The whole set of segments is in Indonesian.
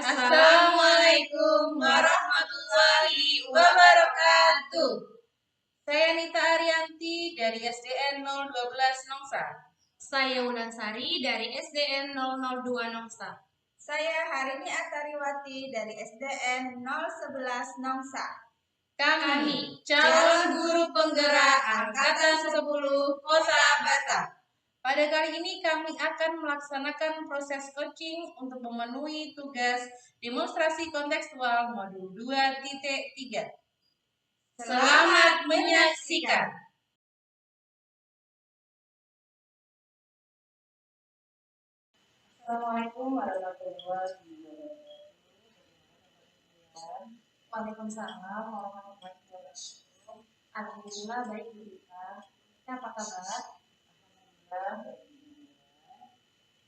Assalamualaikum warahmatullahi wabarakatuh. Saya Nita Arianti dari SDN 012 Nongsa. Saya Wulansari dari SDN 002 Nongsa. Saya Harini Atariwati dari SDN 011 Nongsa. Kami calon guru penggerak Angkatan 10 Kota Batam. Pada kali ini kami akan melaksanakan proses coaching untuk memenuhi tugas demonstrasi kontekstual modul 2.3. Selamat menyaksikan. Assalamualaikum warahmatullahi wabarakatuh. Waalaikumsalam warahmatullahi wabarakatuh. Alhamdulillah baik Bu Rita. Apa kabar? Alhamdulillah.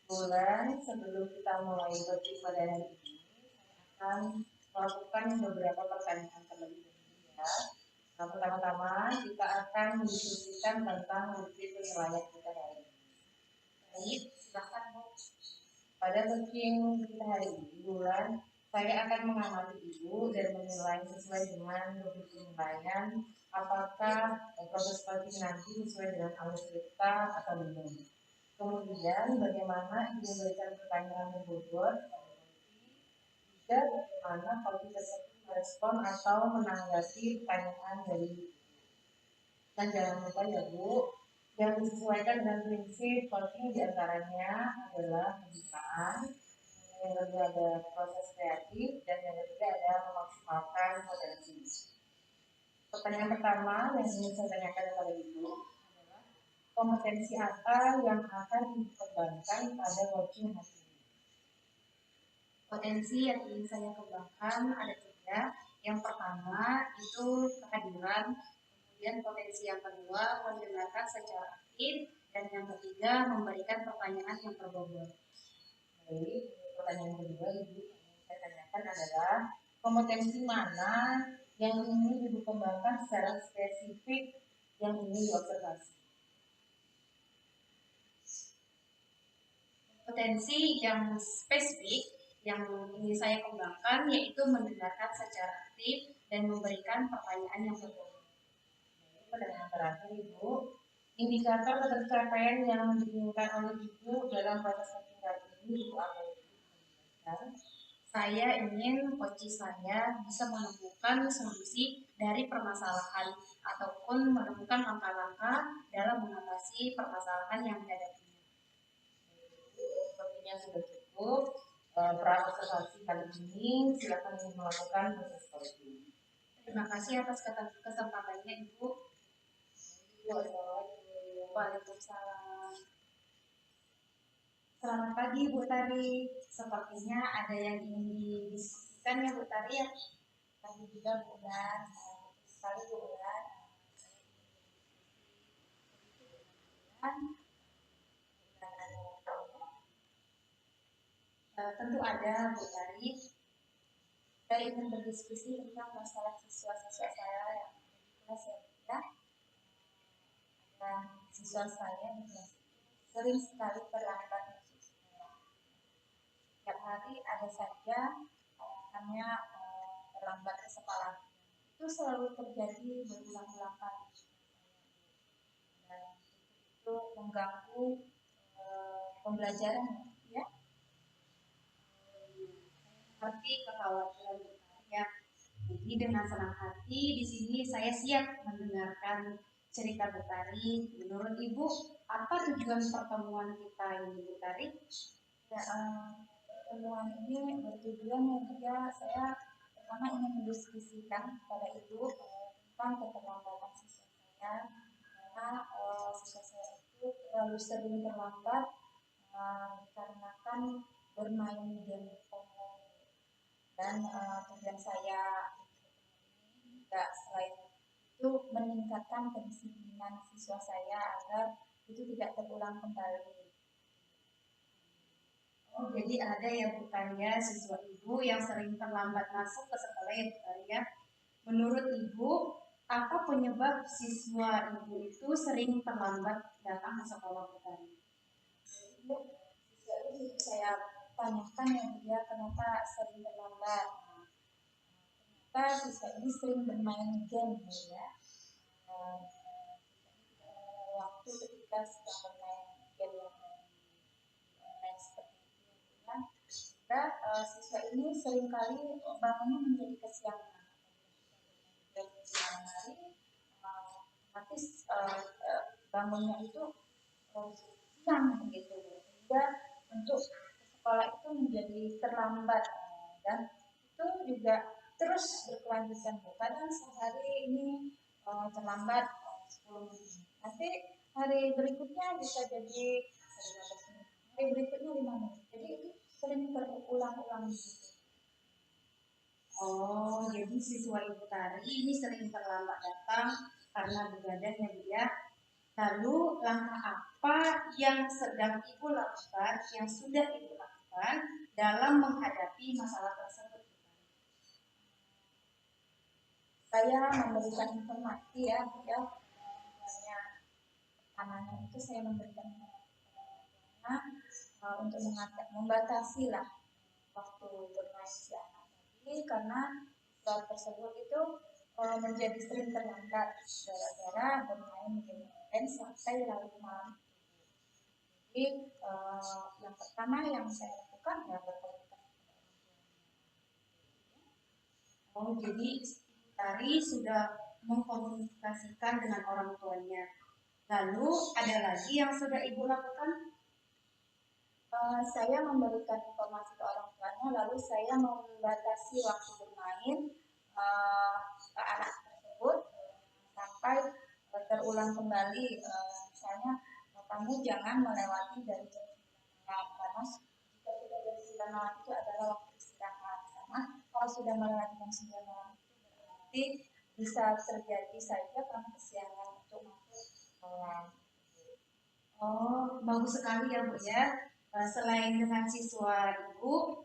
Bulan sebelum kita mulai coaching pada hari ini, saya akan melakukan beberapa pertanyaan terlebih dahulu ya. Nah, pertama-tama kita akan mendiskusikan tentang bukti penilaian kita hari ini. Baik, silakan Bu. Pada coaching kita hari ini, Bulan, saya akan mengamati Ibu dan menilai sesuai dengan bukti penilaian apakah proses coaching nanti sesuai dengan alur kita atau belum. Kemudian bagaimana Ibu memberikan pertanyaan yang bobot, dan bagaimana kalau tersebut merespon atau menanggapi pertanyaan dari Ibu. Dan jangan lupa ya Bu, yang disesuaikan dengan prinsip coaching diantaranya adalah pembukaan, yang kedua ada proses kreatif, dan yang ketiga ada memaksimalkan potensi. Pertanyaan pertama yang ingin saya tanyakan kepada Ibu adalah kompetensi apa yang akan dikembangkan pada coaching hari ini? Potensi yang ingin saya kembangkan ada 3. Yang pertama itu kehadiran, kemudian potensi yang kedua mendengarkan secara aktif, dan yang ketiga memberikan pertanyaan yang berbobot. Baik, pertanyaan kedua Ibu yang saya tanyakan adalah kompetensi mana yang ingin Ibu kembangkan secara spesifik yang ingin diobservasi? Potensi yang spesifik yang ingin saya kembangkan yaitu mendengarkan secara aktif dan memberikan pertanyaan yang berbobot. Pertanyaan terakhir Ibu, indikator tercapaian yang diinginkan oleh Ibu dalam proses coaching ini Ibu apa itu? Saya ingin coaching saya bisa menemukan solusi dari permasalahan ataupun menemukan langkah-langkah dalam mengatasi permasalahan yang dihadapinya. Sepertinya sudah cukup. Pra-observasi kali ini silakan melakukan proses coaching. Terima kasih atas kesempatannya Ibu. Waalaikumsalam. Selamat pagi Bu Tari. Sepertinya ada yang ingin didiskusikan ya Bu Tari ya. Pagi juga Bu Ulan. Sekali Bu Ulan. Tentu ada Bu Tari. Saya ingin berdiskusi tentang masalah siswa-siswa saya yang di kelas ya. Dan siswa saya di kelas sering sekali terlambat masuk sekolah. Setiap hari ada saja hanya terlambat ke sekolah. Itu selalu terjadi berulang-ulang kali. Dan itu mengganggu pembelajaran ya. Hati kekhawatiran ya. Jadi dengan senang hati di sini saya siap mendengarkan cerita Bu Tari. Menurut Ibu, apa tujuan pertemuan kita ini Bu Tari? Ya, pertemuan ini bertujuan yang kedua saya pertama ingin mendiskusikan kepada Ibu tentang keterlambatan siswa saya, karena siswa saya itu terlalu sering terlambat dikarenakan bermain game online. Dan tujuan saya ini juga selain itu meningkatkan kedisiplinan siswa saya agar itu tidak terulang kembali. Oh, jadi ada ya Bu Tari ya, siswa Ibu yang sering terlambat masuk ke sekolah ya Bu Tari ya. Menurut Ibu, apa penyebab siswa Ibu itu sering terlambat datang ke sekolah Bu Tari? Siswa itu saya tanyakan ya Bu ya, kenapa sering terlambat. Ternyata siswa ini sering bermain game Bu ya. Waktu ketika sedang bermain game yang online seperti itu ya. Sehingga siswa ini seringkali bangunnya menjadi kesiangan. Siang hari, otomatis bangunnya itu siang gitu, sehingga untuk ke sekolah itu menjadi terlambat dan itu juga terus berkelanjutan Bu. Kadang sehari ini terlambat 10 menit, nanti hari berikutnya bisa jadi 15 menit, hari berikutnya 5 menit, jadi itu sering berulang-ulang gitu. Oh, jadi siswa Ibu Tari ini sering terlambat datang karena begadang ya Bu ya. Lalu langkah apa yang sedang Ibu lakukan, yang sudah Ibu lakukan dalam menghadapi masalah tersebut? Saya memberikan informasi ya, pertamanya itu saya memberikan untuk membatasi lah waktu bermain si anak tadi, karena saat tersebut itu menjadi sering terlambat gara-gara bermain game online sampai larut malam. Jadi yang pertama yang saya lakukan ya berkomunikasi. Oh, jadi Tari sudah mengkomunikasikan dengan orang tuanya. Lalu ada lagi yang sudah Ibu lakukan? Saya memberikan informasi ke orang tuanya, lalu saya membatasi waktu bermain ke anak tersebut sampai terulang kembali. Misalnya kamu jangan melewati dari jam 9 malam, karena jika sudah dari 9 malam itu adalah waktu istirahat. Sama kalau sudah melewati jam 9 malam itu berarti bisa terjadi saja karena kesiangan untuk masuk sekolah. Oh, bagus sekali ya Bu ya. Selain dengan siswa Ibu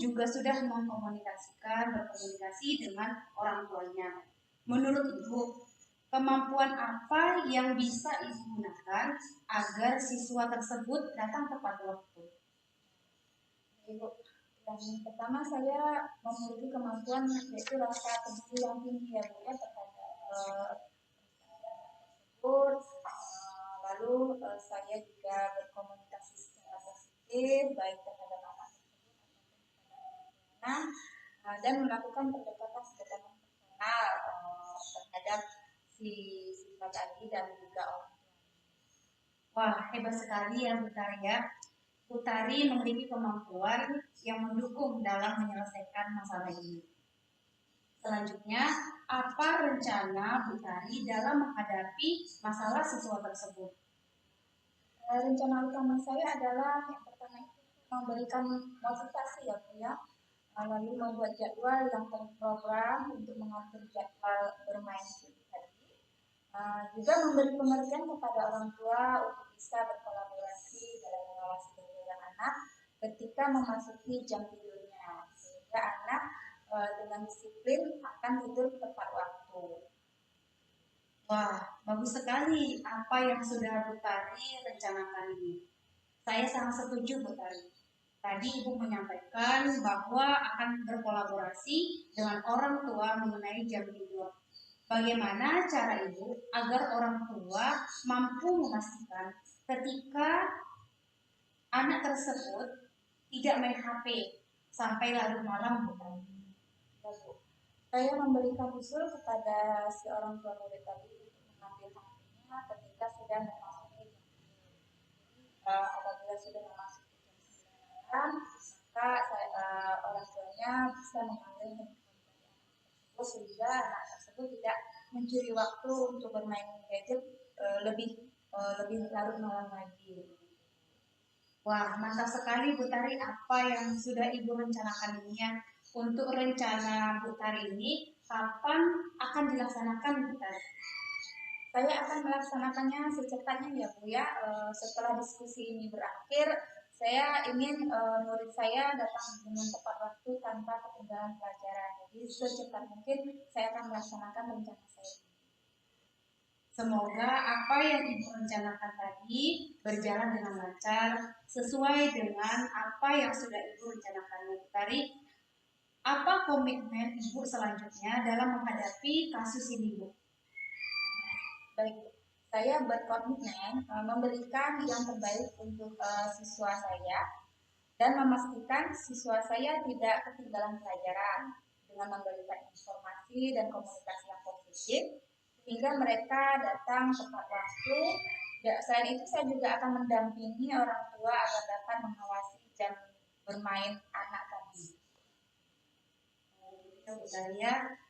juga sudah berkomunikasi dengan orang tuanya. Menurut Ibu, kemampuan apa yang bisa Ibu gunakan agar siswa tersebut datang tepat waktu? Ibu, yang pertama saya memiliki kemampuan yaitu rasa peduli yang tinggi ya Bu ya terhadap tersebut. Lalu saya juga berkomunikasi secara positif baik terhadap anak dan melakukan pendekatan personal terhadap si siswa tadi dan juga orang tua. Wah, hebat sekali ya Bu Tari ya. Bu Tari memiliki kemampuan yang mendukung dalam menyelesaikan masalah ini. Selanjutnya, apa rencana Bu Tari dalam menghadapi masalah siswa tersebut? Rencana utama saya adalah yang pertama itu memberikan motivasi ya Bu ya, lalu membuat jadwal yang terprogram untuk mengatur jadwal bermain tadi, juga memberi pengertian kepada orang tua untuk bisa berkolaborasi dalam mengawasi perkembangan anak ketika memasuki jam tidurnya, sehingga anak dengan disiplin akan tidur tepat waktu. Wah, bagus sekali apa yang sudah Bu Tari rencanakan ini. Saya sangat setuju Bu Tari. Tadi Ibu menyampaikan bahwa akan berkolaborasi dengan orang tua mengenai jam tidur. Bagaimana cara Ibu agar orang tua mampu memastikan ketika anak tersebut tidak main HP sampai larut malam, Bu Tari? Saya memberikan usul kepada si orang tua murid tadi untuk mengambil HP-nya ketika sudah memasuki jam 9. Apabila sudah memasuki jam 9 maka orang tuanya bisa mengambil handphone sehingga anak tersebut tidak mencuri waktu untuk bermain gadget lebih larut malam lagi. Wah, mantap sekali Bu Tari apa yang sudah Ibu rencanakan ini ya. Untuk rencana Bu Tari ini, kapan akan dilaksanakan Bu Tari? Saya akan melaksanakannya secepatnya ya Bu ya. Setelah diskusi ini berakhir, saya ingin murid saya datang dengan tepat waktu tanpa ketinggalan pelajaran. Jadi secepat mungkin saya akan melaksanakan rencana saya. Semoga apa yang Ibu rencanakan tadi berjalan dengan lancar sesuai dengan apa yang sudah Ibu rencanakan. Bu Tari, apa komitmen Ibu selanjutnya dalam menghadapi kasus ini, Bu? Baik, saya berkomitmen memberikan yang terbaik untuk siswa saya dan memastikan siswa saya tidak ketinggalan pelajaran dengan memberikan informasi dan komunikasi yang positif sehingga mereka datang tepat waktu. Selain itu saya juga akan mendampingi orang tua agar dapat mengawasi jam bermain anak tadi.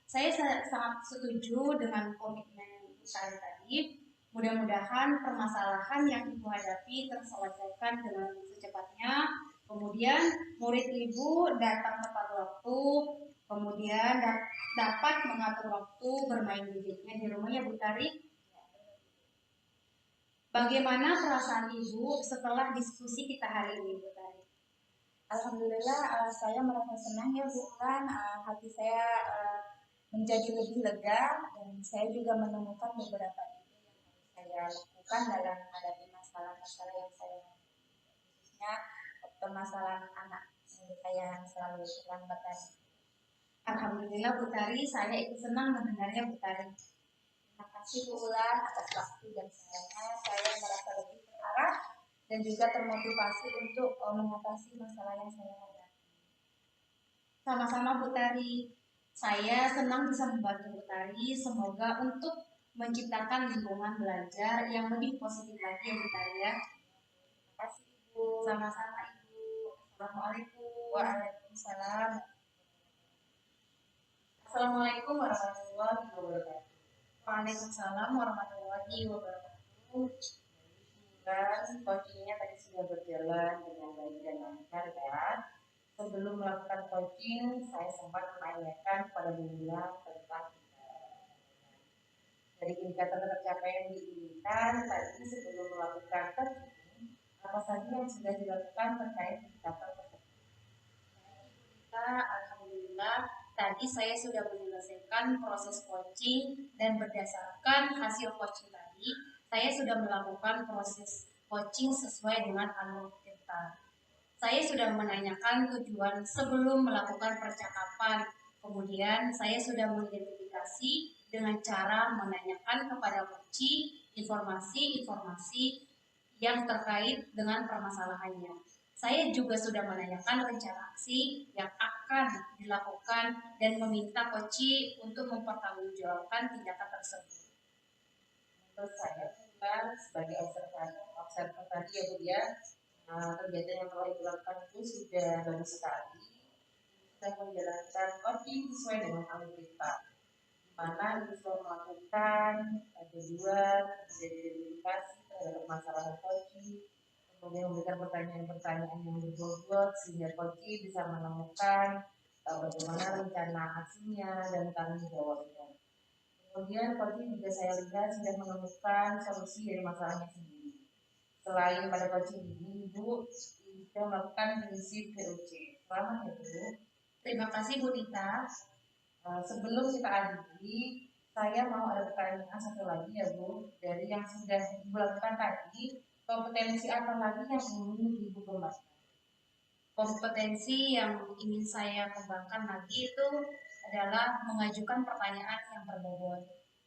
Saya sangat setuju dengan komitmen Bu Tari tadi. Mudah-mudahan permasalahan yang Ibu hadapi terselesaikan dengan secepatnya. Kemudian murid Ibu datang tepat waktu, kemudian dapat mengatur waktu bermain gadgetnya di rumah, ya Bu Tari. Bagaimana perasaan Ibu setelah diskusi kita hari ini, Bu Tari? Alhamdulillah saya merasa senang ya Bu Ulan, hati saya menjadi lebih lega dan saya juga menemukan beberapa ide yang harus saya lakukan dalam menghadapi masalah-masalah yang saya hadapi, khususnya permasalahan anak saya yang selalu terlambat tadi. Alhamdulillah Bu Tari, saya ikut senang mendengarnya Bu Tari. Terima kasih Bu Ulan atas waktu dan sarannya. Saya merasa lebih terarah dan juga termotivasi untuk mengatasi masalah yang saya hadapi. Sama-sama Bu Tari. Saya senang bisa membantu Bu Tari. Semoga untuk menciptakan lingkungan belajar yang lebih positif lagi ya Bu Tari ya. Terima kasih Ibu. Sama-sama Ibu. Assalamualaikum. Waalaikumsalam. Assalamualaikum warahmatullahi wabarakatuh. Waalaikumsalam warahmatullahi wabarakatuh. Dan coachingnya tadi sudah berjalan dengan baik dan lancar ya. Sebelum melakukan coaching, saya sempat menanyakan kepada Bunda tentang dari indikator tercapai yang diinginkan tadi sebelum melakukan coaching, apa saja yang sudah dilakukan terkait indikator tersebut. Kita alhamdulillah tadi saya sudah menyelesaikan proses coaching dan berdasarkan hasil coaching tadi, saya sudah melakukan proses coaching sesuai dengan alur cerita. Saya sudah menanyakan tujuan sebelum melakukan percakapan. Kemudian saya sudah mengidentifikasi dengan cara menanyakan kepada coach informasi-informasi yang terkait dengan permasalahannya. Saya juga sudah menanyakan rencana aksi yang akan dilakukan dan meminta coach untuk mempertanggungjawabkan tindakan tersebut. Menurut saya sebagai observer tadi ya Bu ya, kegiatan yang telah dilakukan itu sudah bagus sekali, sudah menjalankan coaching sesuai dengan alur kita, di mana itu sudah melakukan tujuan, identifikasi terhadap permasalahan coaching, kemudian memberikan pertanyaan-pertanyaan yang berbobot sehingga coaching bisa menemukan bagaimana rencana aksinya dan tanggung jawabnya. Kemudian coaching juga saya lihat sudah menemukan solusi dari masalahnya sendiri. Selain pada coaching ini, Ibu sudah melakukan prinsip POC. Selamat ya Bu. Terima kasih Bu Tita. Sebelum kita akhiri, saya mau ada pertanyaan satu lagi ya Bu. Dari yang sudah Ibu lakukan tadi, kompetensi apa lagi yang ingin Ibu kembangkan? Kompetensi yang ingin saya kembangkan lagi itu adalah mengajukan pertanyaan yang berbobot.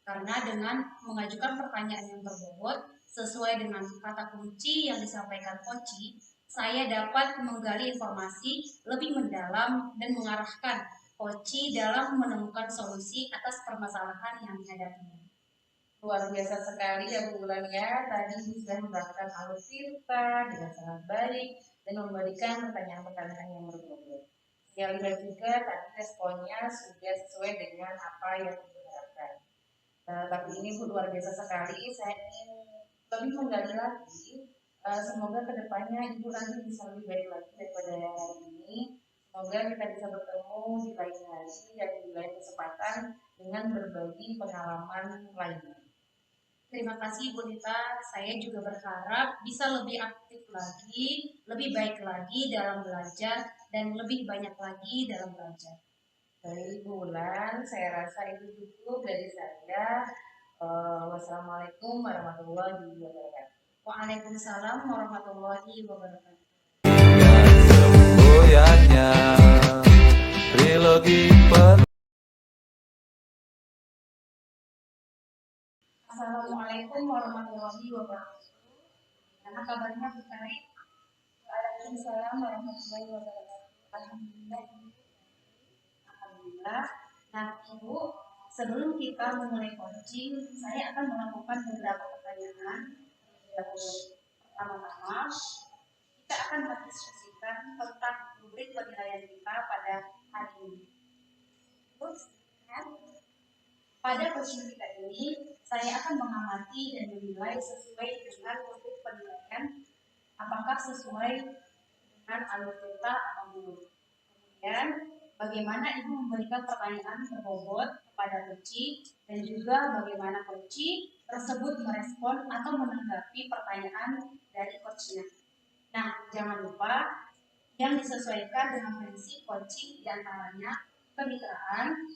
Karena dengan mengajukan pertanyaan yang berbobot, sesuai dengan kata kunci yang disampaikan coach, saya dapat menggali informasi lebih mendalam dan mengarahkan coach dalam menemukan solusi atas permasalahan yang dihadapinya. Luar biasa sekali ya Bu Ulan ya. Tadi sudah membacakan alur cerita dengan sangat baik dan memberikan pertanyaan-pertanyaan yang berbobot. Saya lihat juga tadi responnya sudah sesuai dengan apa yang diharapkan. Tapi ini Bu luar biasa sekali. Saya ingin lebih menggali lagi. Semoga kedepannya Ibu nanti bisa lebih baik lagi daripada hari ini. Semoga kita bisa bertemu di lain hari dan di lain kesempatan dengan berbagi pengalaman lainnya. Terima kasih Bu Nita, saya juga berharap bisa lebih aktif lagi, lebih baik lagi dalam belajar, dan lebih banyak lagi dalam belajar. Baik Bu Ulan, saya rasa itu cukup dari saya. Wassalamualaikum warahmatullahi wabarakatuh. Waalaikumsalam warahmatullahi wabarakatuh. Semboyannya trilogi Assalamualaikum warahmatullahi wabarakatuh. Gimana kabarnya Bu Kari? Waalaikumsalam warahmatullahi wabarakatuh. Alhamdulillah. Alhamdulillah. Nah, Ibu, sebelum kita memulai coaching, saya akan melakukan beberapa pertanyaan. Pertama-tama, kita akan berdiskusikan tentang rubrik penilaian kita pada hari ini. Terus, pada coaching kita ini, saya akan mengamati dan menilai sesuai dengan rubrik penilaian, apakah sesuai dengan alur cerita atau belum. Kemudian, bagaimana Ibu memberikan pertanyaan berbobot kepada coaching dan juga bagaimana coaching tersebut merespon atau menanggapi pertanyaan dari coachnya. Nah, jangan lupa yang disesuaikan dengan prinsip coaching diantaranya kemitraan,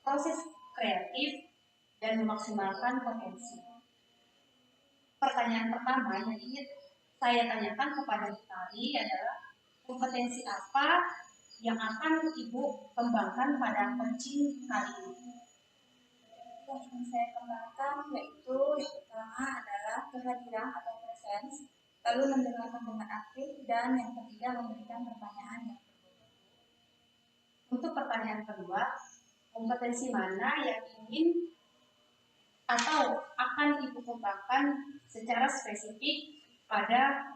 proses kreatif, dan memaksimalkan potensi. Pertanyaan pertama yang ingin saya tanyakan kepada Bu Kari adalah kompetensi apa yang akan Ibu kembangkan pada coaching kali ini? Yang ingin saya kembangkan yaitu yang pertama adalah kehadiran atau presence, lalu mendengarkan dengan aktif, dan yang ketiga memberikan pertanyaan yang berbobot. Untuk pertanyaan kedua, kompetensi mana yang ingin atau akan Ibu kembangkan secara spesifik pada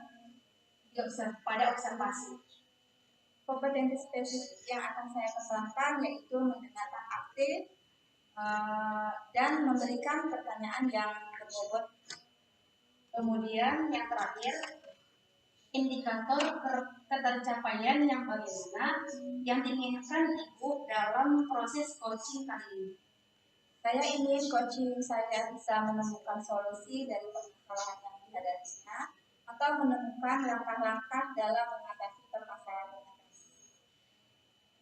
observasi? Kompetensi spesifik yang akan saya kembangkan yaitu mendengarkan aktif dan memberikan pertanyaan yang berbobot. Kemudian yang terakhir, indikator ketercapaian yang bagaimana yang diinginkan Ibu dalam proses coaching kali ini? Saya ingin coaching saya bisa menemukan solusi dari permasalahan yang dihadapinya atau menemukan langkah-langkah dalam mengatasi permasalahan.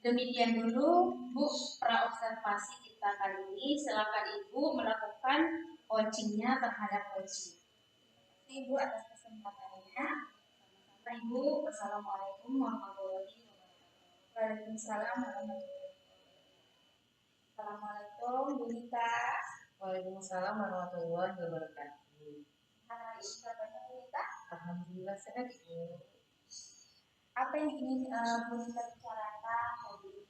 Demikian dulu Bu praobservasi kita kali ini. Silakan Ibu melakukan coachingnya terhadap coaching. Ibu atas kesempatannya. Sama-sama Ibu. Wassalamualaikum warahmatullahi wabarakatuh. Waalaikumsalam warahmatullahi wabarakatuh. Assalamualaikum Bu Nita. Waalaikumsalam warahmatullahi wabarakatuh. Hari ini kabarnya Bu Nita? Alhamdulillah sehat Ibu. Apa yang ingin Bu Nita bicarakan hari ini?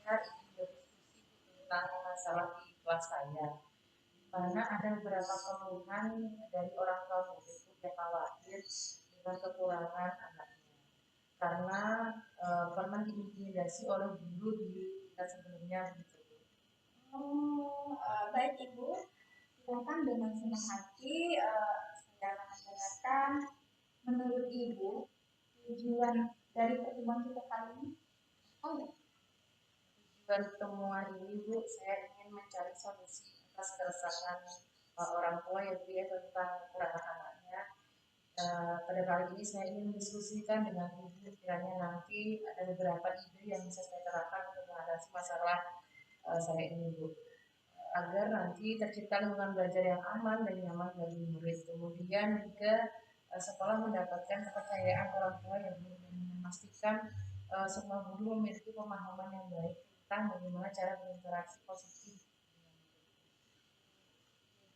Saya ingin berdiskusi tentang masalah di kelas saya, di mana ada beberapa keluhan dari orang tua murid yang khawatir dengan kekurangan anaknya, karena pernah diintimidasi oleh guru di tingkat sebelumnya begitu. Baik Ibu, silakan dengan senang hati saya akan menjelaskan. Menurut Ibu, tujuan dari pertemuan kita kali ini? Tujuan pertemuan ini Bu, saya ingin mencari solusi atas keresahan orang tua yang tentang kekurangan anaknya. Pada kali ini saya ingin mendiskusikan dengan Ibu, kiranya nanti ada beberapa ide yang bisa saya terapkan untuk mengatasi masalah saya ini Bu, agar nanti tercipta lingkungan belajar yang aman dan nyaman bagi murid. Kemudian juga sekolah mendapatkan kepercayaan orang tua yang memastikan semua guru memiliki pemahaman yang baik tentang bagaimana cara berinteraksi positif.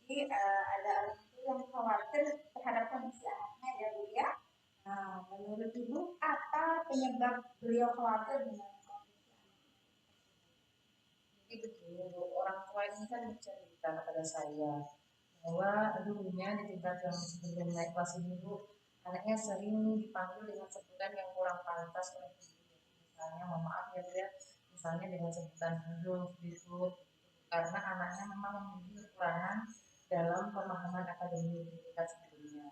Jadi ada orang tua yang khawatir terhadap kondisi anaknya ya Bu ya. Nah, menurut Ibu apa penyebab beliau khawatir dengan kondisi anaknya? Jadi begini Bu, orang tua ini kan bercerita kepada saya bahwa dulunya di tingkat yang sebelum naik kelas ini Bu, anaknya sering dipanggil dengan sebutan yang kurang pantas oleh guru. Misalnya, mohon maaf ya Bu ya, misalnya dengan sebutan huruf gitu, karena anaknya memang memiliki kekurangan dalam pemahaman akademik di tingkat sebelumnya.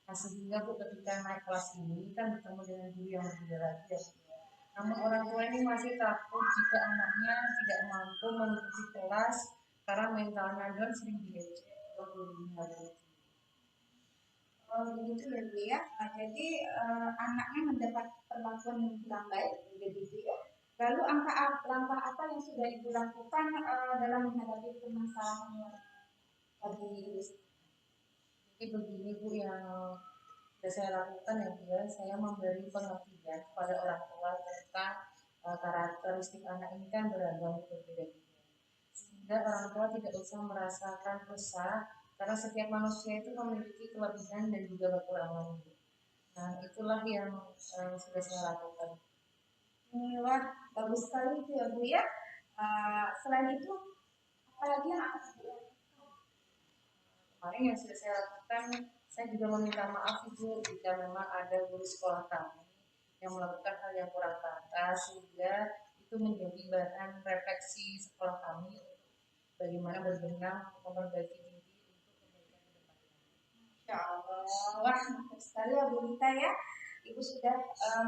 Nah, sehingga Bu ketika naik kelas ini kan bertemu dengan guru yang berbeda lagi ya. Namun orang tua ini masih takut jika anaknya tidak mampu mengikuti kelas karena mentalnya down, sering diejek atau gurunya. Oh begitu ya Bu ya. Nah, jadi anaknya mendapat perlakuan yang kurang baik begitu ya. Lalu langkah apa yang sudah Ibu lakukan dalam menghadapi permasalahan tadi Ibu? Jadi begini Bu, yang sudah saya lakukan ya Bu ya, saya memberi pengertian kepada orang tua tentang karakteristik anak ini kan beragam berbeda-beda, sehingga orang tua tidak usah merasakan resah karena setiap manusia itu memiliki kelebihan dan juga kekurangan. Nah itulah yang sudah saya lakukan. Wah, bagus sekali itu ya Bu ya. Selain itu, apalagi yang akan Ibu lakukan? Kemarin yang sudah saya lakukan, saya juga meminta maaf Ibu jika memang ada guru sekolah kami yang melakukan hal yang kurang pantas, sehingga itu menjadi bahan refleksi sekolah kami bagaimana berbenah memperbaiki diri untuk kebaikan ke depannya. Insya Allah, wah mantap sekali ya Bu Rita ya. Ibu sudah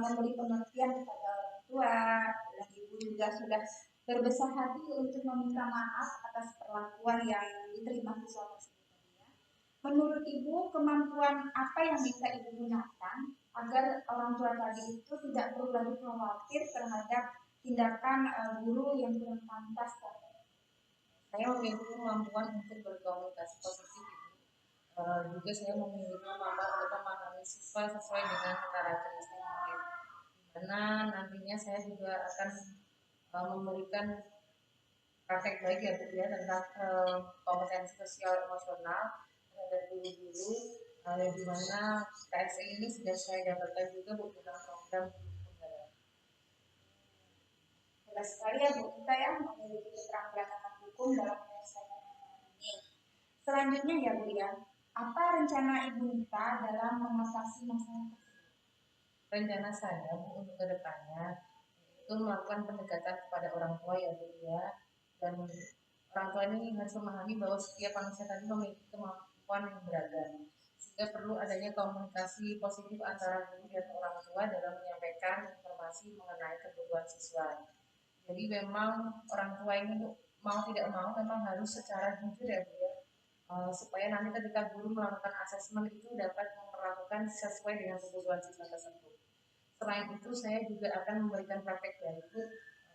memberi pengertian kepada orang tua, dan Ibu juga sudah berbesar hati untuk meminta maaf atas perlakuan yang diterima siswa tersebut. Menurut Ibu, kemampuan apa yang bisa Ibu gunakan agar orang tua tadi itu tidak perlu lagi khawatir terhadap tindakan guru yang kurang pantas? Saya memiliki kemampuan untuk berkomunikasi positif Ibu. Juga saya memiliki kemampuan untuk memahami siswa sesuai dengan karakteristik murid. Di mana nantinya saya juga akan memberikan praktek baik ya Bu ya tentang kompetensi sosial emosional terhadap guru-guru, di mana KSE ini sudah saya dapatkan juga Bu dalam program penggaraan. Jelas sekali ya Bu kita ya memiliki keterampilan hukum dalam menyelesaikan ini. Selanjutnya ya Bu ya, apa rencana Ibu Nita dalam mengatasi masalah tersebut? Rencana saya Bu untuk kedepannya itu melakukan pendekatan kepada orang tua ya Bu ya, dan orang tua ini harus memahami bahwa setiap manusia tadi memiliki kemampuan yang beragam, sehingga perlu adanya komunikasi positif antara guru dan orang tua dalam menyampaikan informasi mengenai kebutuhan siswa. Jadi memang orang tua ini mau tidak mau memang harus secara jujur ya Bu ya, supaya nanti ketika guru melakukan asesmen itu dapat memperlakukan sesuai dengan kebutuhan siswa tersebut. Selain itu saya juga akan memberikan praktek baik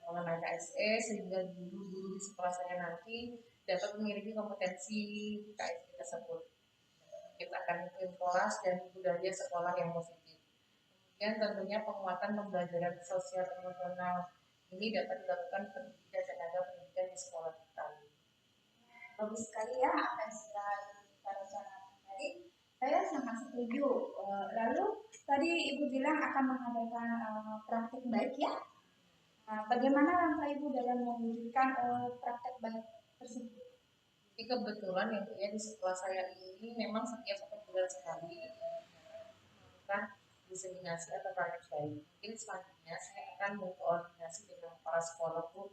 mengenai KSE sehingga guru-guru di sekolah saya nanti dapat memiliki kompetensi KSE tersebut. Kita akan iklim kelas dan budaya sekolah yang positif. Kemudian tentunya penguatan pembelajaran sosial emosional ini dapat dilakukan pendidik dan tenaga pendidikan di sekolah kita. Bagus sekali ya apa yang sudah kita rencanakan tadi. Saya sangat setuju. Lalu tadi Ibu bilang akan mengadakan praktik baik ya. Bagaimana langkah Ibu dalam mewujudkan praktek baik tersebut? Jadi kebetulan ya di sekolah saya ini memang setiap 1 bulan sekali melakukan diseminasi atau praktek baik. Mungkin selanjutnya saya akan berkoordinasi dengan para sekolah Bu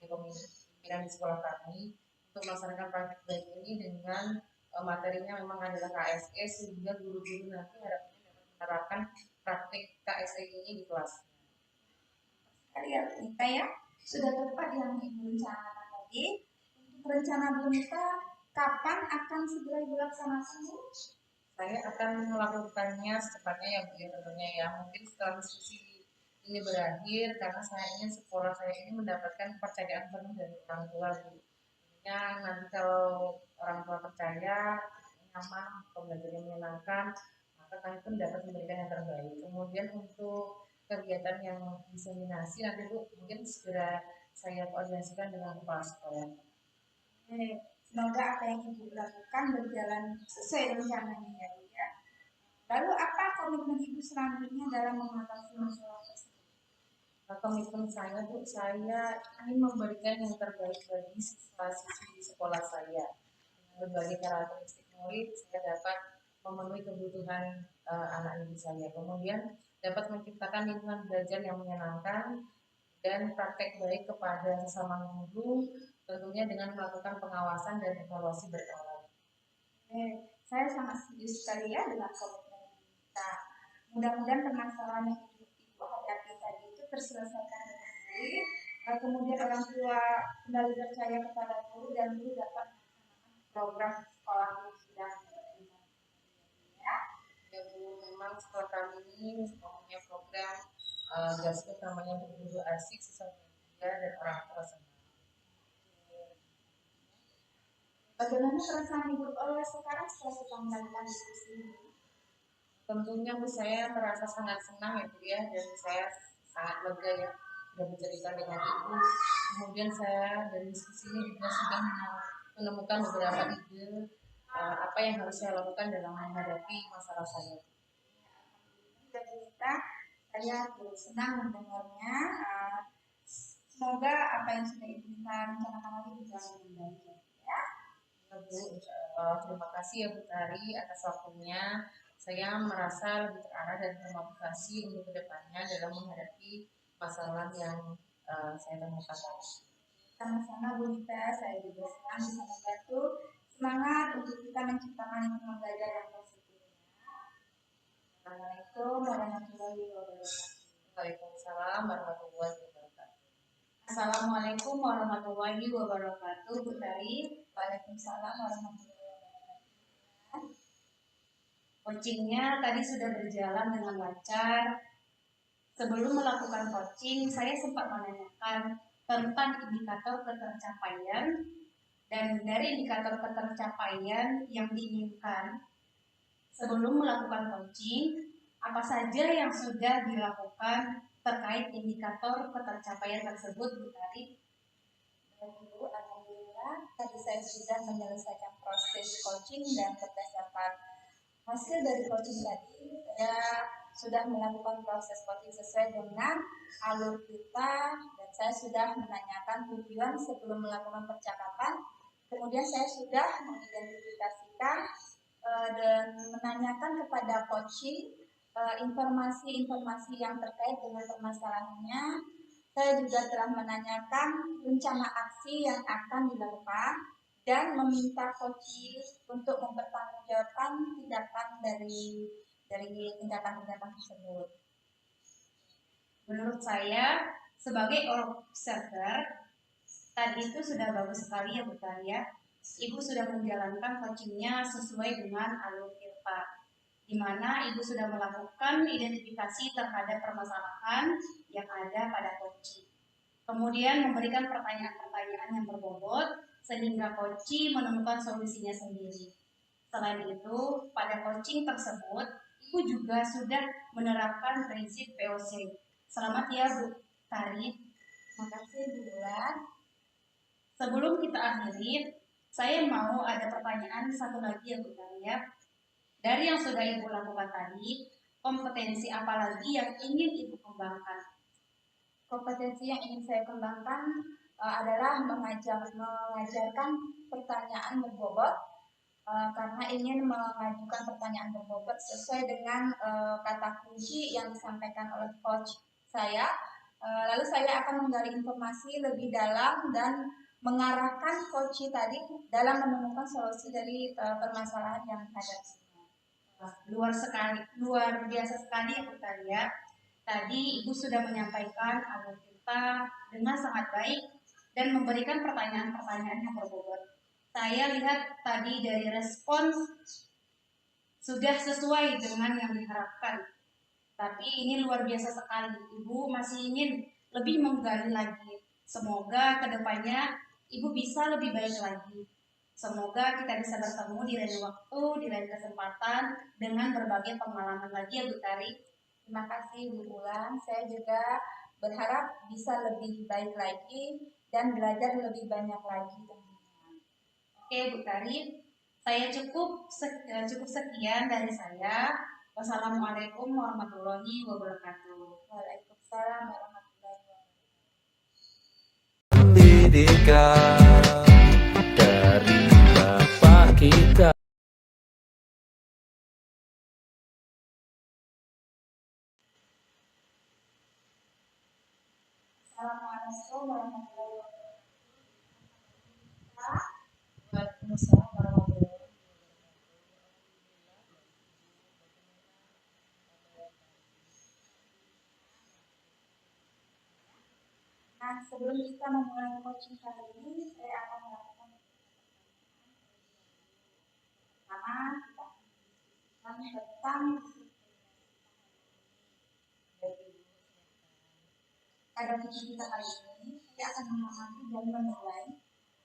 sebagai pimpinan di sekolah kami untuk melaksanakan praktek baik ini dengan materinya memang adalah KSE sehingga guru-guru nanti harapannya dapat menerapkan praktek KSE ini di kelas. Sekali ya Bunita ya, sudah tepat yang Ibu rencanakan tadi. Untuk rencana Bunita, kapan akan segera Ibu laksanakan Bu? Saya akan melakukannya secepatnya ya Bu ya tentunya ya. Mungkin setelah diskusi ini berakhir karena saya ingin sekolah saya ini mendapatkan kepercayaan penuh dari orang tua Bu. Tentunya nanti kalau orang tua percaya, nyaman, pembelajaran menyenangkan, maka kami pun dapat memberikan yang terbaik. Kemudian untuk kegiatan yang diseminasi nanti Bu mungkin segera saya koordinasikan dengan kepala sekolah. Semoga apa yang Ibu lakukan berjalan sesuai rencananya ya Bu ya. Lalu apa komitmen Ibu selanjutnya dalam mengatasi masalah tersebut? Komitmen saya Bu, saya ingin memberikan yang terbaik bagi siswa-siswi di sekolah saya. Dengan berbagai karakteristik murid, saya dapat memenuhi kebutuhan anak didik saya. Kemudian dapat menciptakan lingkungan belajar yang menyenangkan dan praktek baik kepada sesama guru, tentunya dengan melakukan pengawasan dan evaluasi berkala. Saya sangat setuju sekali ya dengan komitmen kita. Mudah-mudahan permasalahan yang Ibu hadapi tadi itu terselesaikan dengan baik. Kemudian orang tua kembali percaya kepada guru dan guru dapat melaksanakan program sekolah yang sudah Ya Bu, memang sekolah kami ini mempunyai program Gasket namanya berguru asik, sesama dia dan orang tua senang. Bagaimana perasaan Ibu sekarang setelah melakukan diskusi ini? Tentunya Bu, saya merasa sangat senang ya Bu ya, dan saya sangat lega ya sudah bercerita dengan Ibu. Kemudian saya dari diskusi ini juga sudah menemukan beberapa ide apa yang harus saya lakukan dalam menghadapi masalah saya. Dari kita, saya senang mendengarnya. Semoga apa yang sudah Ibu rencanakan lagi berjalan dengan baik ya. Bu, terima kasih ya Bu Tari atas waktunya. Saya merasa lebih terarah dan termotivasi untuk kedepannya dalam menghadapi masalah yang saya temukan. Sama-sama Bu Nita, saya juga senang bisa membantu semangat untuk kita menciptakan lingkungan belajar yang positif. Assalamualaikum warahmatullahi wabarakatuh. Waalaikumsalam warahmatullahi wabarakatuh. Assalamualaikum warahmatullahi wabarakatuh, Bu Tari. Waalaikumsalam warahmatullahi wabarakatuh. Coachingnya tadi sudah berjalan dengan lancar. Sebelum melakukan coaching, saya sempat menanyakan tentang indikator ketercapaian, dan dari indikator ketercapaian yang diinginkan sebelum melakukan coaching, apa saja yang sudah dilakukan terkait indikator ketercapaian tersebut, Bu Tari? Ibu, alhamdulillah tadi saya sudah menyelesaikan proses coaching dan berdasarkan hasil dari coaching tadi, saya sudah melakukan proses coaching sesuai dengan alur kita, dan saya sudah menanyakan tujuan sebelum melakukan percakapan. Kemudian saya sudah mengidentifikasikan dan menanyakan kepada coaching informasi-informasi yang terkait dengan permasalahannya. Saya juga telah menanyakan rencana aksi yang akan dilakukan dan meminta coaching untuk mempertanggungjawabkan tindakan dari tindakan-tindakan tersebut. Menurut saya, sebagai observer, tadi itu sudah bagus sekali ya Bu Tari ya. Ibu sudah menjalankan coachingnya sesuai dengan alur IRPA, di mana Ibu sudah melakukan identifikasi terhadap permasalahan yang ada pada coaching. Kemudian memberikan pertanyaan-pertanyaan yang berbobot, sehingga coaching menemukan solusinya sendiri. Selain itu, pada coaching tersebut, Ibu juga sudah menerapkan prinsip POC. Selamat ya Bu Tari. Terima kasih Bu Bulan. Sebelum kita akhiri, saya mau ada pertanyaan satu lagi ya Bu Tari ya. Dari yang sudah Ibu lakukan tadi, kompetensi apa lagi yang ingin Ibu kembangkan? Kompetensi yang ingin saya kembangkan adalah mengajarkan pertanyaan berbobot, karena ingin mengajukan pertanyaan berbobot sesuai dengan kata kunci yang disampaikan oleh coach saya. Lalu saya akan menggali informasi lebih dalam dan mengarahkan coach tadi dalam menemukan solusi dari permasalahan yang ada. Luar biasa sekali ya Bu Tari ya. Tadi Ibu sudah menyampaikan alur kita dengan sangat baik dan memberikan pertanyaan-pertanyaan yang berbobot. Saya lihat tadi dari respon sudah sesuai dengan yang diharapkan. Tapi ini luar biasa sekali. Ibu masih ingin lebih menggali lagi. Semoga kedepannya Ibu bisa lebih baik lagi. Semoga kita bisa bertemu di lain waktu, di lain kesempatan dengan berbagai pengalaman lagi ya Bu Tari. Terima kasih Bu Ulan. Saya juga berharap bisa lebih baik lagi dan belajar lebih banyak lagi. Oke Bu Tari, saya cukup sekian dari saya. Wassalamualaikum warahmatullahi wabarakatuh. Waalaikumsalam warahmatullahi wabarakatuh. Pendidikan dari Bapak kita. Assalamualaikum warahmatullahi wabarakatuh. Waalaikumsalam warahmatullahi wabarakatuh. Nah, sebelum kita memulai coaching kali ini, saya akan melakukan pertama kita diskusikan tentang pada video kita kali ini, saya akan mengamati dan menilai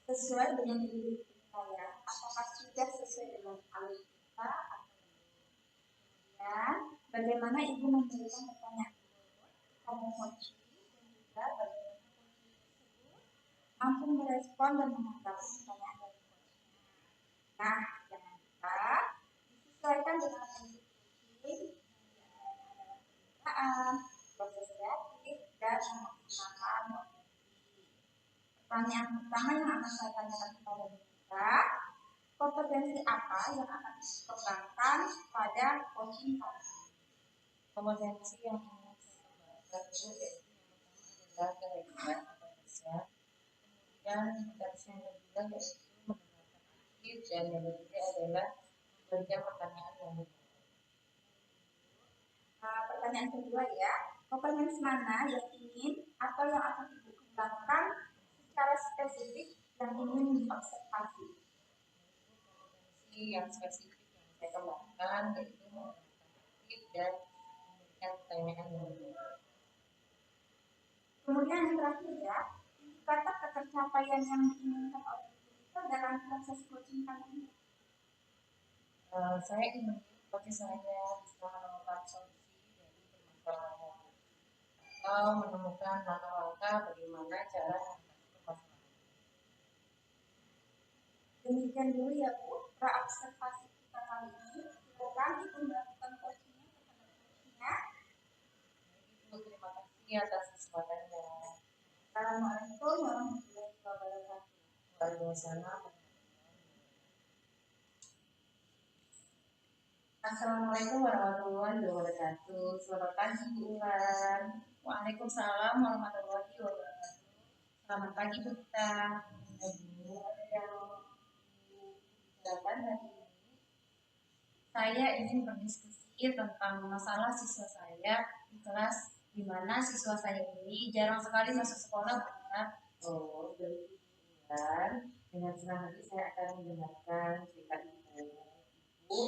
sesuai dengan diri saya, apakah sudah sesuai dengan alur kita atau kemudian bagaimana ibu memberikan pertanyaan pada coaching dan juga bagaimana coaching tersebut mampu merespon dan menanggapi pertanyaan dari coachnya. Nah, jangan lupa disesuaikan dengan kondisi coaching, proses kreatif, dan memaksimalkan potensi. Pertanyaan pertama yang akan saya tanyakan kepada kita, kompetensi apa yang akan dikembangkan pada coaching kali ini? Kompetensi yang ingin saya kembangkan itu yaitu adalah kerelaan atau kerja. Kemudian kompetensi yang kedua yaitu mendengarkan aktif, dan yang ketiga adalah memberikan pertanyaan yang benar. Pertanyaan kedua ya, kompetensi mana yang ingin atau yang akan ibu kembangkan secara spesifik yang ingin diobservasi? Kompetensi yang spesifik yang saya kembangkan yaitu mendengarkan aktif dan memberikan pertanyaan yang benar. Kemudian yang terakhir ya, indikator ketercapaian yang diinginkan oleh kita dalam proses coaching kali ini. Saya ingin coaching saya bisa menemukan solusi dari permasalahan atau menemukan langkah-langkah bagaimana cara mengatasi permasalahan. Demikian dulu ya Bu, praobservasi kita kali ini. Silakan Ibu melakukan coachingnya kepada coachnya. Ibu, terima kasih atas kesempatannya. Assalamualaikum warahmatullahi wabarakatuh. Waalaikumsalam. Assalamualaikum warahmatullahi wabarakatuh. Selamat pagi Bu Ulan. Waalaikumsalam warahmatullahi wabarakatuh. Selamat pagi Bu Tita. Ibu, ada yang dibicarakan hari ini? Saya ingin berdiskusi tentang masalah siswa saya di kelas, di mana siswa saya ini jarang sekali masuk sekolah Bu Tita. Oh, dari Bulan. Dengan senang hati saya akan mendengarkan cerita Ibu. Ibu,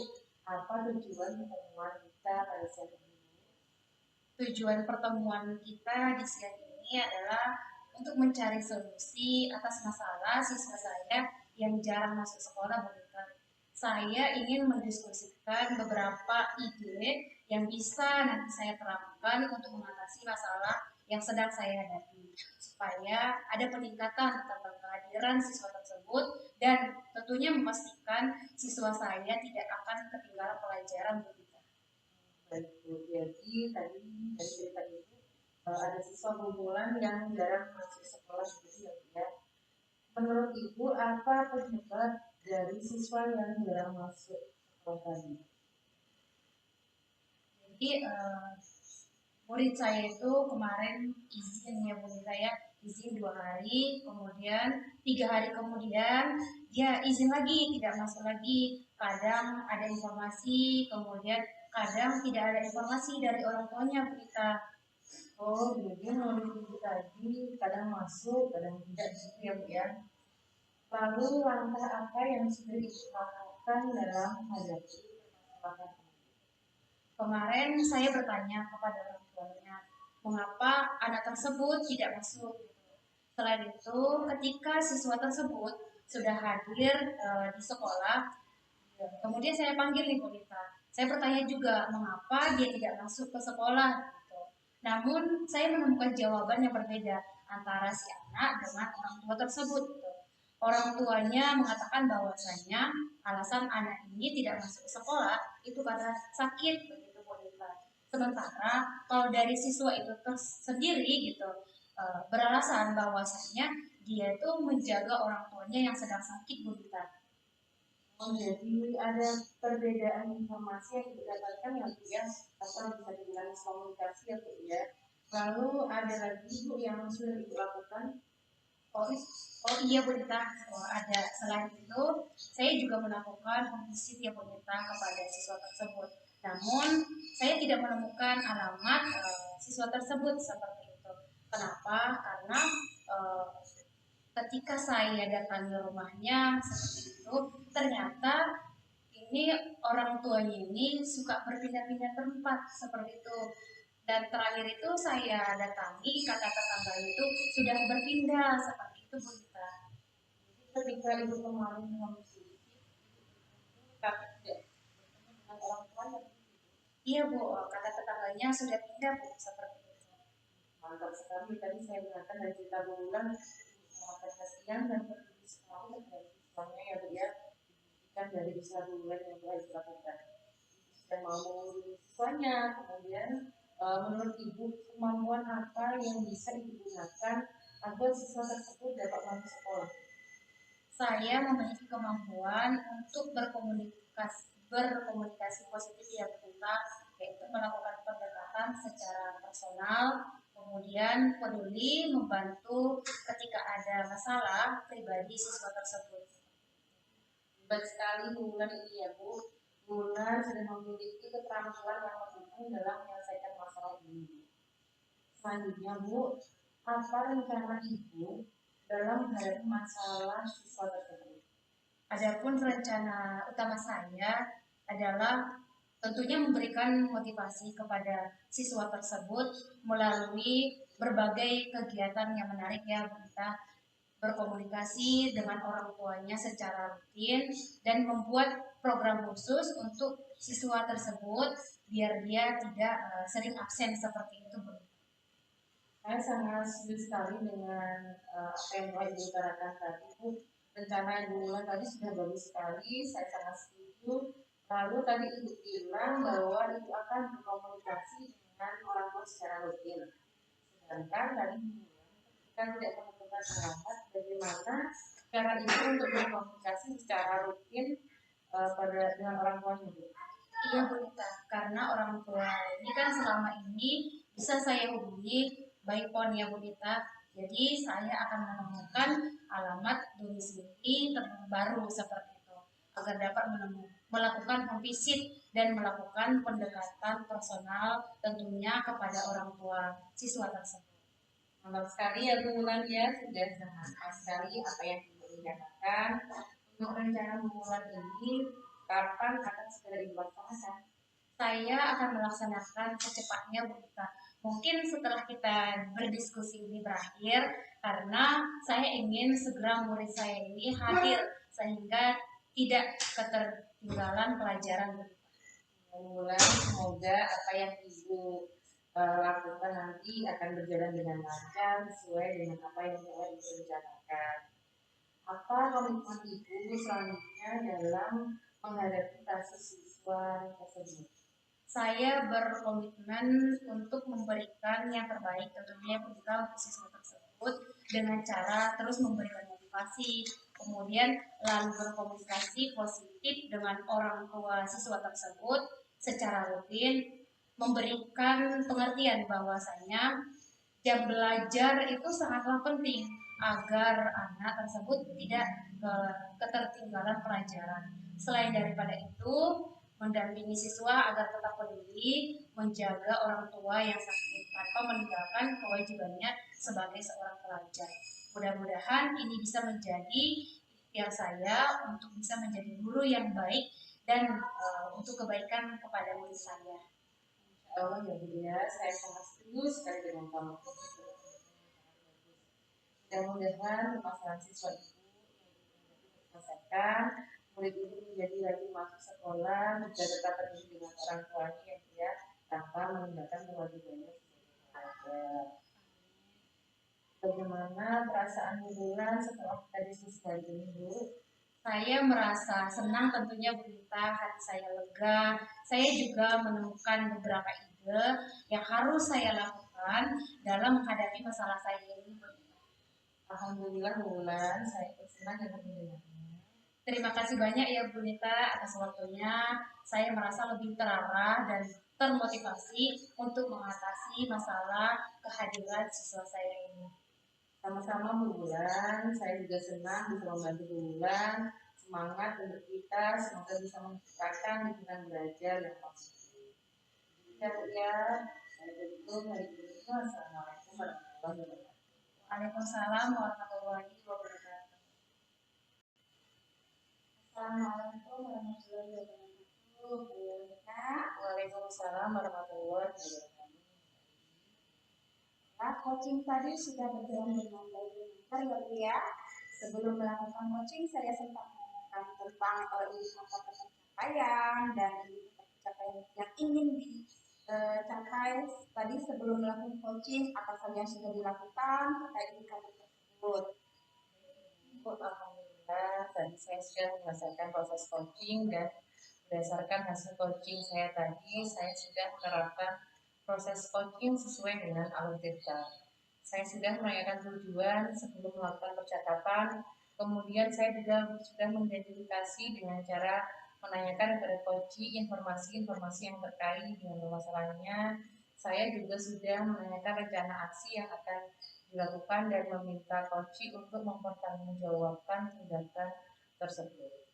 apa tujuan pertemuan kita pada siang ini? Tujuan pertemuan kita di siang ini adalah untuk mencari solusi atas masalah siswa saya yang jarang masuk sekolah Bu Tita. Saya ingin mendiskusikan beberapa ide yang bisa nanti saya terapkan untuk mengatasi masalah yang sedang saya hadapi, supaya ada peningkatan tentang kehadiran siswa tersebut dan tentunya memastikan siswa saya tidak akan ketinggalan pelajaran Bu Tita. Baik Bu, jadi tadi dari cerita Ibu ada siswa kumpulan yang jarang masuk sekolah gitu ya Bu ya. Menurut Ibu, apa penyebab dari siswa yang jarang masuk sekolah tadi? Jadi murid saya itu kemarin izin ya Bu Tita ya, izin 2 hari, kemudian 3 hari kemudian dia izin lagi, tidak masuk lagi. Kadang ada informasi, kemudian kadang tidak ada informasi dari orang tuanya Bu Tita. Oh, jadi menurut Ibu tadi kadang masuk, kadang tidak gitu ya Bu ya. Lalu langkah apa yang sudah Ibu lakukan dalam menghadapi permasalahan ini? Kemarin saya bertanya kepada orang tuanya, mengapa anak tersebut tidak masuk. Selain itu, ketika siswa tersebut sudah hadir di sekolah, kemudian saya panggil nih Bu Tita. Saya bertanya juga, mengapa dia tidak masuk ke sekolah. Gitu. Namun, saya menemukan jawaban yang berbeda antara si anak dengan orang tua tersebut. Gitu. Orang tuanya mengatakan bahwasanya alasan anak ini tidak masuk ke sekolah itu karena sakit, begitu Bu Tita. Sementara kalau dari siswa itu sendiri gitu beralasan bahwasanya dia itu menjaga orang tuanya yang sedang sakit Bu Tita. Oh, jadi ada perbedaan informasi yang didapatkan ya Bu ya, atau bisa dibilang komunikasi ya Bu ya. Lalu ada lagi Bu yang sudah Ibu lakukan? Oh iya Bu Tita, ada. Selain itu saya juga melakukan visit ya Bu Tita kepada siswa tersebut. Namun saya tidak menemukan alamat siswa tersebut seperti itu. Kenapa? Karena ketika saya datangi rumahnya seperti itu, ternyata ini orang tuanya ini suka berpindah-pindah tempat seperti itu. Dan terakhir itu saya datangi kata tetangga itu sudah berpindah seperti itu Bu Rita. Ketika ibu kemarin mengonsumsi, tapi tidak bertemu dengan orang tuanya. Iya Bu, kata tetangganya sudah pindah Bu, seperti itu. Mantap sekali. Tadi saya dengarkan dari cerita Bu Wulan, sangat kasihan dan peduli sekali terhadap siswanya ya Bu ya. Kan dari usaha Bu Wulan yang telah dilakukan. Sudah mau mengurus siswanya, kemudian menurut Ibu kemampuan apa yang bisa Ibu gunakan agar siswa tersebut dapat masuk sekolah? Saya memiliki kemampuan untuk berkomunikasi positif ya Bu Rita, yaitu melakukan pendekatan secara personal, kemudian peduli membantu ketika ada masalah pribadi siswa tersebut. Hebat sekali Bu Wulan ini ya Bu. Bu Wulan sudah memiliki keterampilan yang mendukung dalam menyelesaikan masalah ini. Selanjutnya Bu, apa rencana Ibu dalam menghadapi masalah siswa tersebut? Adapun rencana utama saya adalah tentunya memberikan motivasi kepada siswa tersebut melalui berbagai kegiatan yang menarik ya Bu Rita, berkomunikasi dengan orang tuanya secara rutin dan membuat program khusus untuk siswa tersebut biar dia tidak sering absen seperti itu Bu Rita. Saya sangat setuju sekali dengan apa yang telah Ibu utarakan tadi Bu. Rencana Ibu Wulan tadi sudah bagus sekali, saya sangat setuju. Lalu tadi Ibu bilang bahwa Ibu akan berkomunikasi dengan orang tua secara rutin. Sedangkan tadi kita tidak menentukan alamat, bagaimana cara Ibu untuk berkomunikasi secara rutin dengan orang tua Ibu? Iya Bu Rita, karena orang tua ini kan selama ini bisa saya hubungi by phone ya Bu Rita. Jadi saya akan menemukan alamat domisili terbaru seperti itu agar dapat melakukan home visit dan melakukan pendekatan personal tentunya kepada orang tua siswa tersebut. Mantap sekali ya Bu Wulan ya, sudah sangat pas sekali apa yang Ibu rencanakan. Untuk rencana Bu Wulan ini, kapan akan segera dilaksanakan? Saya akan melaksanakan secepatnya Bu Rita. Mungkin setelah kita berdiskusi ini berakhir, karena saya ingin segera murid saya ini hadir sehingga tidak ketertinggalan pelajaran Bu Rita. Bu Wulan, semoga apa yang Ibu lakukan nanti akan berjalan dengan lancar sesuai dengan apa yang telah Ibu rencanakan. Apa komitmen Ibu selanjutnya dalam menghadapi kasus siswa tersebut? Saya berkomitmen untuk memberikan yang terbaik tentunya untuk siswa tersebut dengan cara terus memberikan motivasi, kemudian lalu berkomunikasi positif dengan orang tua siswa tersebut secara rutin, memberikan pengertian bahwasanya jam belajar itu sangatlah penting agar anak tersebut tidak ketertinggalan pelajaran. Selain daripada itu, mendampingi siswa agar tetap peduli, menjaga orang tua yang sakit tanpa meninggalkan kewajibannya sebagai seorang pelajar. Mudah-mudahan ini bisa menjadi ikhtiar saya untuk bisa menjadi guru yang baik dan untuk kebaikan kepada murid saya. Allah ya Bu ya, saya sangat setuju sekali dengan kamu. Mudah-mudahan permasalahan siswa Ibu diselesaikan, murid Ibu menjadi lagi masuk sekolah, juga tetap peduli dengan orang tuanya yang dia tanpa meninggalkan kewajibannya sebagai pelajar. Bagaimana perasaan Bu Wulan setelah kita diskusi hari ini Bu? Saya merasa senang tentunya Bu Rita, hati saya lega. Saya juga menemukan beberapa ide yang harus saya lakukan dalam menghadapi masalah saya ini Bu Rita. Alhamdulillah Bu Wulan, saya senang dengan mendengarnya. Terima kasih banyak ya Bu Rita atas waktunya. Saya merasa lebih terarah dan termotivasi untuk mengatasi masalah kehadiran siswa saya ini. Sama-sama Bu Wulan, saya juga senang bisa membantu Bu Wulan. Semangat untuk kita, semoga bisa menciptakan lingkungan belajar yang positif. Ya Bu ya, saya tutup hari ini. Wassalamualaikum warahmatullahi wabarakatuh. Waalaikumsalam warahmatullahi wabarakatuh. Assalamualaikum warahmatullahi wabarakatuh. Bu Rita. Waalaikumsalam warahmatullahi wabarakatuh. Coaching tadi sudah berjalan dengan baik dan lancar ya Bu ya. Sebelum melakukan coaching saya sempat menanyakan tentang indikator pencapaian dan indikator pencapaian yang ingin dicapai tadi sebelum melakukan coaching, apa saja yang sudah dilakukan terkait indikator tersebut. Alhamdulillah, tadi saya sudah menyelesaikan proses coaching dan berdasarkan hasil coaching saya tadi, saya sudah menerapkan proses coaching sesuai dengan alur kita. Saya sudah menanyakan tujuan sebelum melakukan percakapan, kemudian saya juga sudah mengidentifikasi dengan cara menanyakan kepada coaching informasi-informasi yang terkait dengan permasalahannya. Saya juga sudah menanyakan rencana aksi yang akan dilakukan dan meminta coaching untuk mempertanggungjawabkan tindakan tersebut.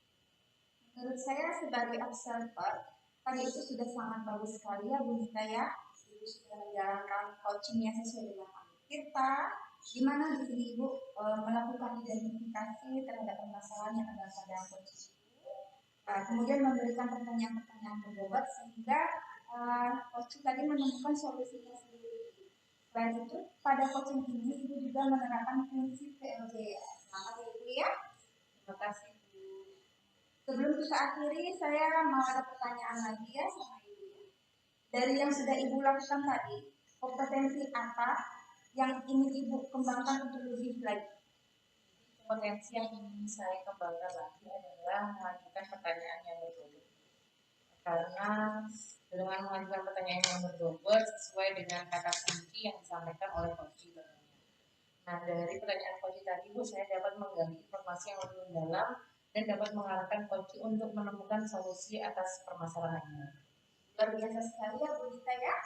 Menurut saya sebagai observer, tadi itu sudah sangat bagus sekali ya Bu Nita ya. Ibu sudah menjalankan coaching yang sesuai dengan alur kita, di mana di sini Ibu melakukan identifikasi terhadap permasalahan yang ada pada coaching Ibu. Kemudian memberikan pertanyaan-pertanyaan berbobot sehingga coaching tadi menemukan solusinya sendiri. Selain itu, pada coaching ini Ibu juga menerapkan prinsip PLJS. Semangat ya Ibu ya. Terima kasih. Sebelum kita akhiri, saya mau ada pertanyaan lagi ya sama Ibu. Dari yang sudah Ibu lakukan tadi, kompetensi apa yang ingin Ibu kembangkan untuk lebih lagi? Kompetensi yang ingin saya kembangkan lagi adalah mengajukan pertanyaan yang berbobot. Karena dengan mengajukan pertanyaan yang berbobot sesuai dengan kata kunci yang disampaikan oleh coach. Nah, dari pertanyaan coach tadi Bu, saya dapat menggali informasi yang lebih mendalam dan dapat mengarahkan coach untuk menemukan solusi atas permasalahannya. Luar biasa sekali ya Bu Nita ya.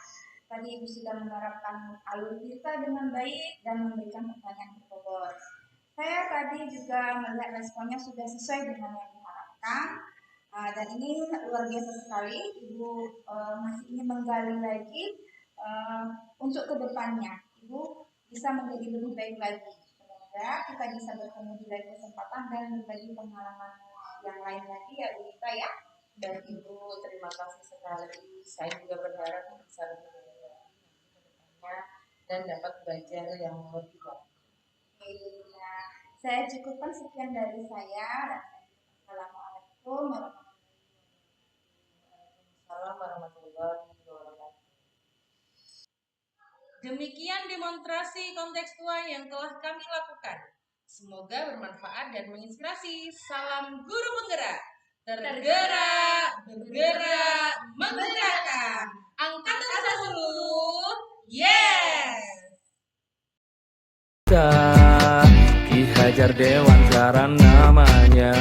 Tadi Ibu sudah menerapkan alur kita dengan baik dan memberikan pertanyaan berbobot. Saya tadi juga melihat responnya sudah sesuai dengan yang diharapkan. Dan ini luar biasa sekali. Ibu masih ingin menggali lagi untuk kedepannya. Ibu bisa menjadi lebih baik lagi. Semoga kita bisa bertemu di lain kesempatan dan berbagi pengalaman yang lain lagi ya Bu Nita ya. Dan Ibu terima kasih sekali. Saya juga berharap bisa lebih baik lagi kedepannya dan dapat belajar yang lebih baik. Ya, saya cukupkan sekian dari saya dan Assalamualaikum warahmatullahi wabarakatuh. Demikian demonstrasi kontekstual yang telah kami lakukan. Semoga bermanfaat dan menginspirasi. Salam guru penggerak. Tergerak, bergerak, menggerakkan. Angkatan 1. Yes! Ki Hajar Dewantara namanya.